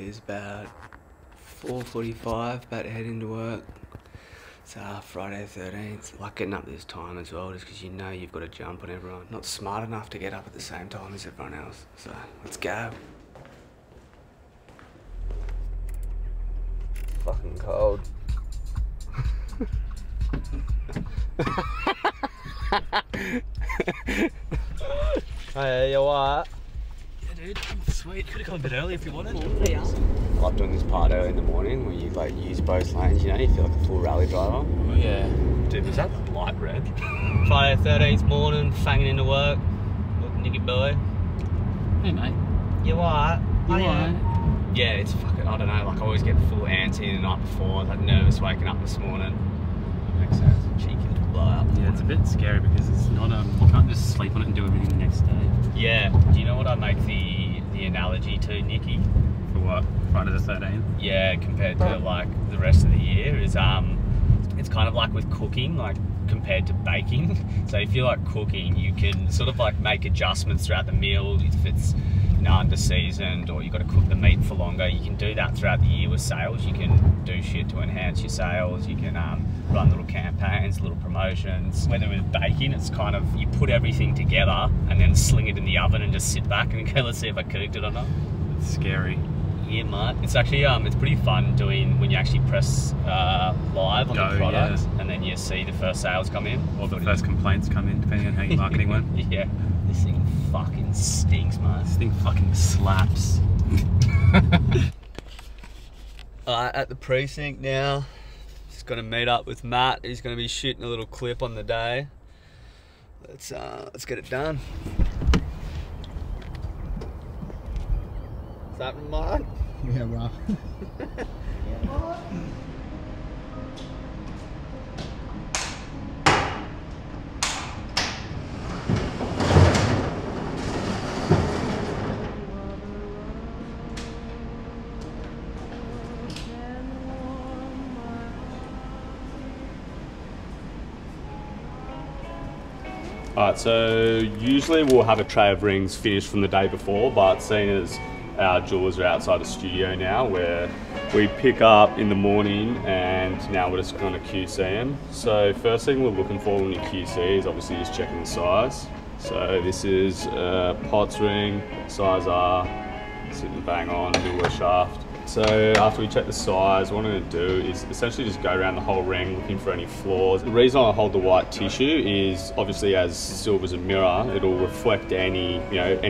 is about 4:45, about to head into work. It's Friday the 13th. Like getting up this time as well, just because you know you've got to jump on everyone. Not smart enough to get up at the same time as everyone else. So let's go. Fucking cold. Hey, you alright? Yeah, dude. Sweet. Could have come a bit earlier if you wanted. Yeah. I like doing this part early in the morning where you like use both lanes, you know, you feel like a full rally driver. Oh yeah. Dude, was that light red? Friday 13th morning, fanging into work. Look, Nicky boy. Hey mate. You alright? You alright? Yeah, it's fucking, I don't know, like I always get full antsy the night before. I was like nervous waking up this morning. Makes sense. Cheeky little blowout. Yeah, it's a bit scary because it's not you can't just sleep on it and do everything the next day. Yeah. Do you know what I make the analogy to, Nicky? For what? Friday the 13th? Yeah, compared to like the rest of the year is it's kind of like with cooking, like compared to baking. So if you like cooking, you can sort of like make adjustments throughout the meal if it's, you know, under seasoned, or you've got to cook the meat for longer. You can do that throughout the year with sales. You can do shit to enhance your sales. You can run little campaigns, little promotions. Whether with baking, it's kind of, you put everything together and then sling it in the oven and just sit back and go, let's see if I cooked it or not. It's scary. Yeah, mate. It's actually it's pretty fun doing when you actually press live on the product, yeah, and then you see the first sales come in, or the first complaints come in, depending on how your marketing went. Yeah, this thing fucking stinks, man. This thing fucking slaps. At the precinct now. Just gonna meet up with Matt. He's gonna be shooting a little clip on the day. Let's get it done. Is that right? Yeah, bro. Alright, so usually we'll have a tray of rings finished from the day before, but seeing as our jewelers are outside the studio now, where we pick up in the morning and now we're just going to QC them. So first thing we're looking for when you QC is obviously just checking the size. So this is a Potts ring, size R, sitting bang on, middle of shaft. So after we check the size, what I'm going to do is essentially just go around the whole ring looking for any flaws. The reason I hold the white tissue is obviously as silver's a mirror, it'll reflect any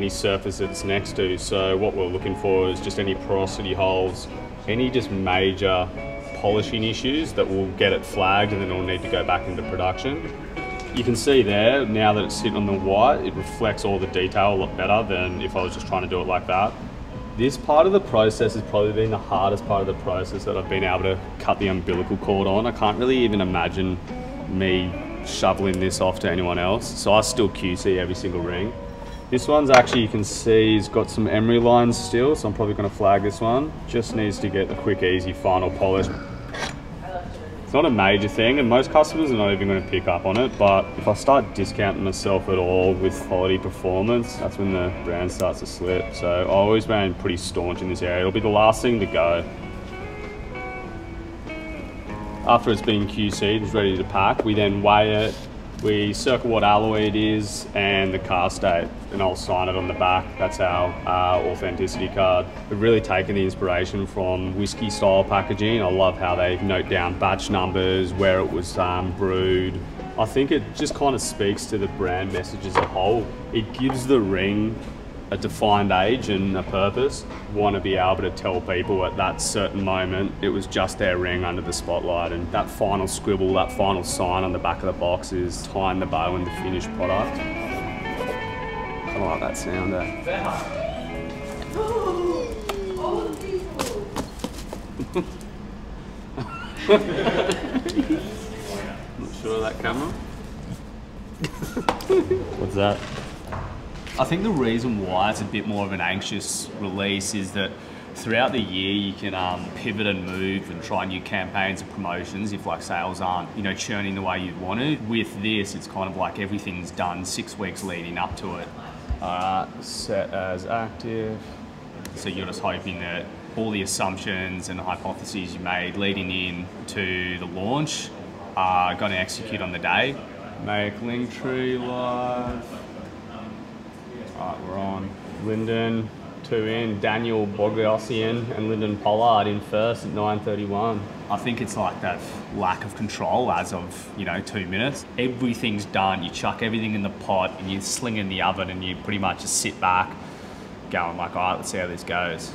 surface that it's next to. So what we're looking for is just any porosity holes, any just major polishing issues that will get it flagged and then it'll need to go back into production. You can see there, now that it's sitting on the white, it reflects all the detail a lot better than if I was just trying to do it like that. This part of the process has probably been the hardest part of the process that I've been able to cut the umbilical cord on. I can't really even imagine me shoveling this off to anyone else. So I still QC every single ring. This one's actually, you can see, has got some emery lines still, so I'm probably gonna flag this one. Just needs to get a quick, easy final polish. It's not a major thing, and most customers are not even going to pick up on it, but if I start discounting myself at all with quality performance, that's when the brand starts to slip. So I always been pretty staunch in this area. It'll be the last thing to go. After it's been QC'd, it's ready to pack, we then weigh it, we circle what alloy it is and the cast date, and I'll sign it on the back. That's our authenticity card. We've really taken the inspiration from whiskey style packaging. I love how they note down batch numbers, where it was brewed. I think it just kind of speaks to the brand message as a whole. It gives the ring a defined age and a purpose. Want to be able to tell people at that certain moment it was just their ring under the spotlight, and that final scribble, that final sign on the back of the box is tying the bow in the finished product. Kind of like that sound there. Not sure of that camera. What's that? I think the reason why it's a bit more of an anxious release is that throughout the year you can pivot and move and try new campaigns and promotions if like sales aren't, you know, churning the way you'd want to. With this, it's kind of like everything's done 6 weeks leading up to it. Set as active. So you're just hoping that all the assumptions and hypotheses you made leading in to the launch are going to execute on the day. Make Linktree live. Alright, we're on. Lyndon, 2 in. Daniel Bogossian and Lyndon Pollard in first at 9:31. I think it's like that lack of control as of, 2 minutes. Everything's done. You chuck everything in the pot and you sling it in the oven and you pretty much just sit back going like, alright, let's see how this goes.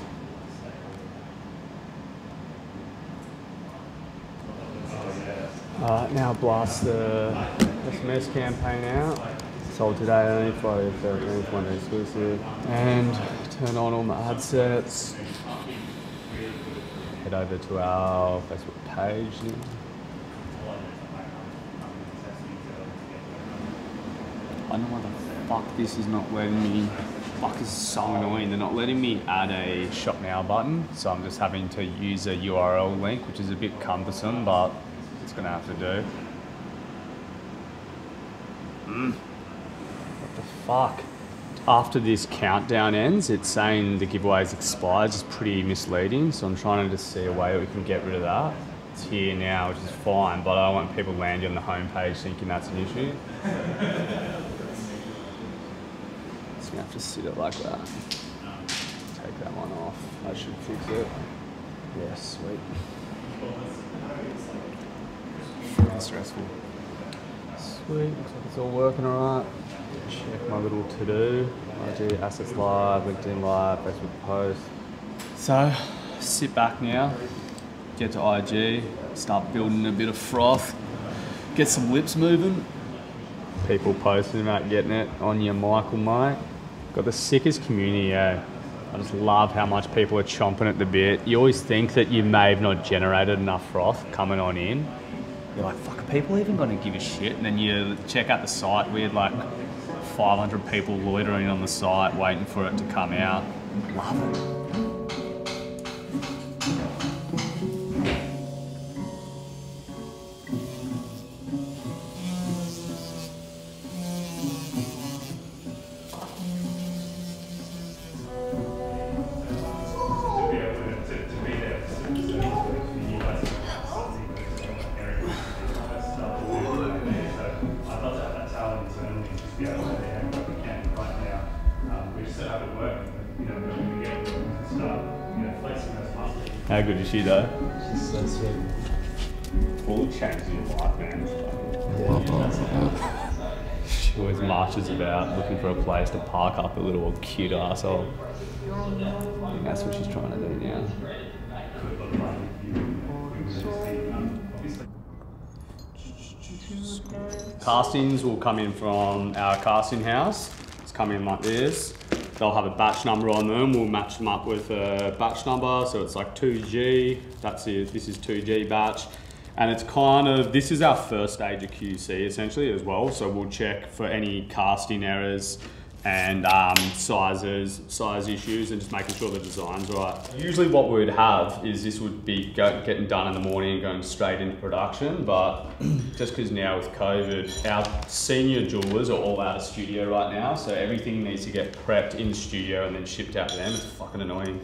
Alright, now blast the SMS campaign out. Sold today only, Friday the 13th, one day exclusive. And turn on all my ad sets. Head over to our Facebook page. I don't know why the fuck this is not letting me. Fuck, is so annoying. They're not letting me add a shop now button, so I'm just having to use a URL link, which is a bit cumbersome, but it's gonna have to do. What the fuck? After this countdown ends, it's saying the giveaway's expired, which is pretty misleading, so I'm trying to just see a way that we can get rid of that. It's here now, which is fine, but I don't want people landing on the homepage thinking that's an issue. You have to sit it like that. Take that one off. That should fix it. Yeah, sweet. Fucking stressful. Sweet, looks like it's all working alright. Check my little to-do. IG, Assets Live, LinkedIn Live, Facebook post. So, sit back now, get to IG, start building a bit of froth, get some lips moving. People posting about getting it on your Michael, mate. Got the sickest community, I just love how much people are chomping at the bit. You always think that you may have not generated enough froth coming on in. You're like, fuck, are people even going to give a shit? And then you check out the site, we had like 500 people loitering on the site waiting for it to come out. Love it. How good is she though? She's so sweet. Full changes your life, man. Yeah. She always marches about looking for a place to park up a little cute arsehole. I think that's what she's trying to do now. Castings will come in from our casting house. It's coming in like this. They'll have a batch number on them. We'll match them up with a batch number. So it's like 2G, that's it. This is 2G batch. And it's kind of, this is our first stage of QC essentially as well. So we'll check for any casting errors and size issues and just making sure the design's right. Usually what we would have is this would be getting done in the morning and going straight into production, but just because now with COVID, our senior jewelers are all out of studio right now, so everything needs to get prepped in the studio and then shipped out to them. It's fucking annoying.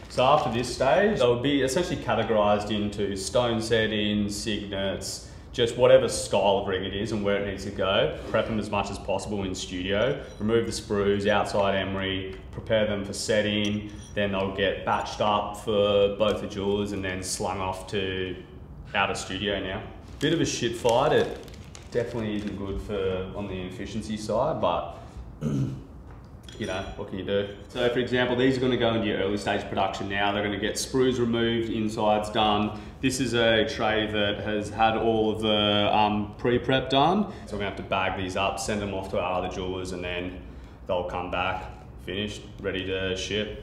So after this stage, they'll be essentially categorized into stone settings, signets, just whatever style of ring it is and where it needs to go. Prep them as much as possible in studio, remove the sprues, outside emery, prepare them for setting, then they'll get batched up for both the jewelers and then slung off to out of studio now. Bit of a shit fight, it definitely isn't good for on the efficiency side, but you know, what can you do? So for example, these are going to go into your early stage production now. They're going to get sprues removed, insides done. This is a tray that has had all of the pre-prep done. So we're going to have to bag these up, send them off to our other jewelers, and then they'll come back, finished, ready to ship.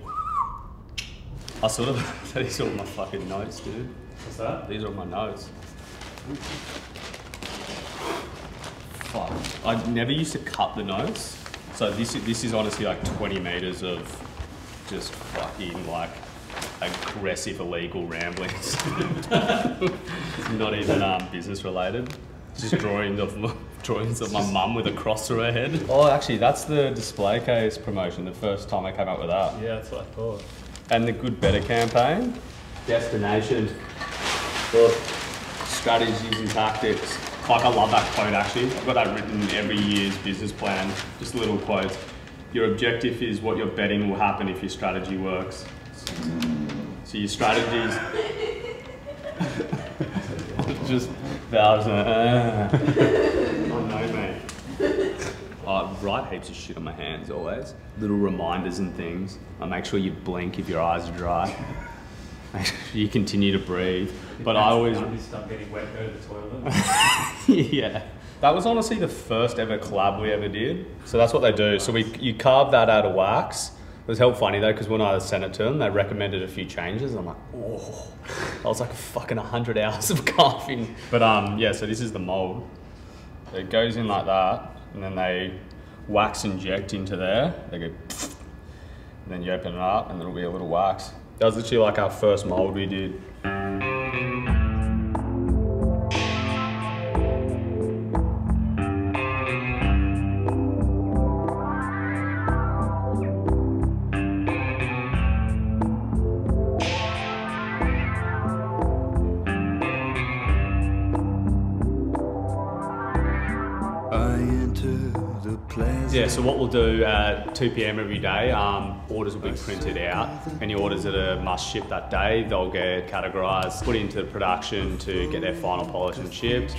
I sort of, these are all my fucking notes, dude. What's that? These are all my notes. Fuck, I never used to cut the notes. So this is honestly like 20 meters of just fucking like aggressive illegal ramblings. It's not even business related. Just drawings of my mum with a cross through her head. Oh, actually, that's the display case promotion. The first time I came up with that. Yeah, that's what I thought. and the Good Better campaign. Destination. Look, strategies and tactics. Like, I love that quote actually. I've got that written in every year's business plan. Just a little quote. Your objective is what you're betting will happen if your strategy works. So your strategies. Just Val's oh no, mate. I write heaps of shit on my hands always. Little reminders and things. I make sure you blink if your eyes are dry. Make sure you continue to breathe. But I always start getting wet, go to the toilet. yeah. That was honestly the first ever collab we ever did. So that's what they do. So you carve that out of wax. It was hell funny though, because when I sent it to them, they recommended a few changes. I'm like, oh, I was like fucking 100 hours of carving. But yeah, so this is the mold. So it goes in like that, and then they wax inject into there. They go, and then you open it up, and there'll be a little wax. That was literally like our first mold we did. Yeah, so what we'll do at 2 p.m. every day, orders will be printed out. Any orders that are must ship that day, they'll get categorised, put into production to get their final polish and shipped.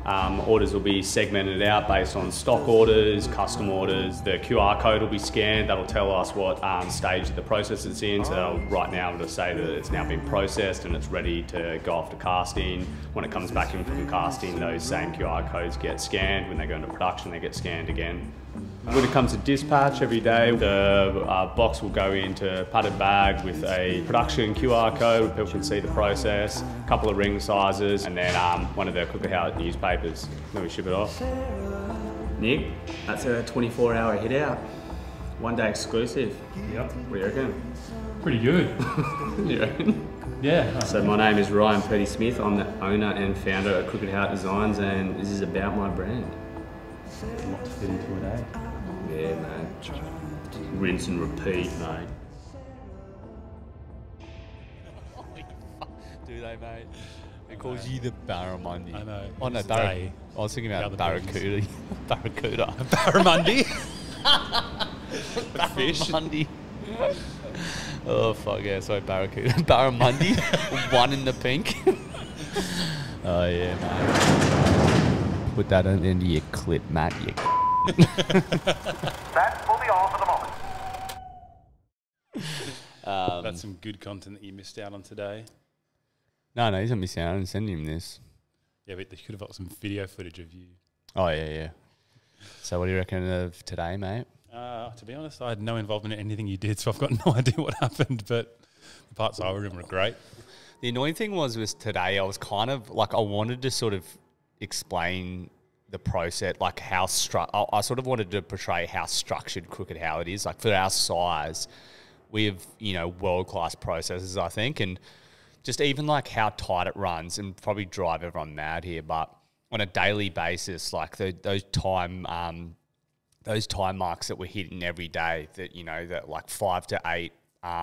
Orders will be segmented out based on stock orders, custom orders. The QR code will be scanned. That'll tell us what stage of the process it's in. So that'll right now to say that it's now been processed and it's ready to go off to casting. When it comes back in from casting, those same QR codes get scanned. When they go into production, they get scanned again. When it comes to dispatch every day, the box will go into a padded bag with a production QR code where people can see the process, a couple of ring sizes, and then one of the Cooker House newspapers. Then we ship it off. Nick, that's a 24-hour hit out. One day exclusive. Yep. What do you reckon? Pretty good. You reckon? Yeah. So my name is Ryan Purdy Smith. I'm the owner and founder of Crooked Heart Designs, and this is about my brand. A lot to fit into a day. Yeah, man. Rinse and repeat, mate. Do they, mate? It calls you the barramundi. I know. Oh no, I was thinking about barracuda. Barracuda. Barramundi? Barramundi. Oh fuck yeah, sorry, barracuda. Barramundi. One in the pink. Oh yeah, mate. Put that into your clip, Matt. That will be all for the moment. That's some good content that you missed out on today. No, he's not missing out. I didn't send him this. Yeah, but they could have got some video footage of you. Oh yeah. So what do you reckon of today, mate? To be honest, I had no involvement in anything you did, so I've got no idea what happened, but the parts I remember were great. The annoying thing was today I was kind of like, I wanted to sort of explain the process, like how I sort of wanted to portray how structured Crooked How it is. Like for our size, we have, world-class processes, I think, and just even like how tight it runs, and probably drive everyone mad here, but on a daily basis, like those time marks that we're hitting every day, that, that like 5 to 8,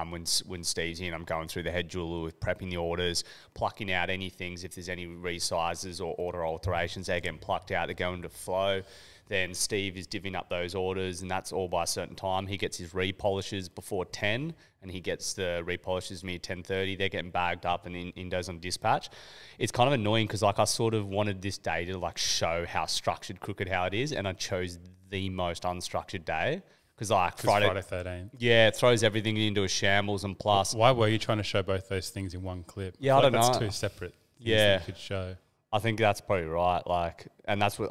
when Steve's in, I'm going through the head jeweler with prepping the orders, plucking out any things. If there's any resizes or order alterations, they're getting plucked out, they're going to flow. Then Steve is divvying up those orders, and that's all by a certain time. He gets his repolishes before 10, and he gets the repolishes me at 10:30. They're getting bagged up and in goes on dispatch. It's kind of annoying because like I sort of wanted this day to like show how structured Crooked How it is, and I chose the most unstructured day. Because like Friday 13th. Yeah, it throws everything into a shambles, and plus... Why were you trying to show both those things in one clip? Yeah, I don't know. That's two separate things that you could show. I think that's probably right. Like, and that's what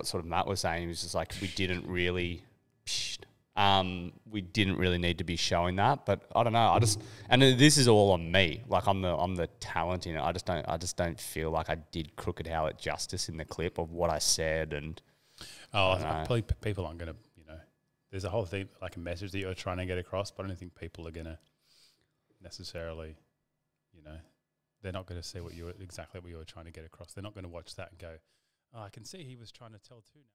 sort of Matt was saying. He was just like, we didn't really need to be showing that. But I don't know. And this is all on me. Like I'm the talent in it. I just don't feel like I did Crooked How it justice in the clip of what I said. And probably people aren't going to. There's a whole thing, like a message that you're trying to get across, but I don't think people are going to necessarily, they're not going to see exactly what you were trying to get across. They're not going to watch that and go, oh, I can see he was trying to tell too now.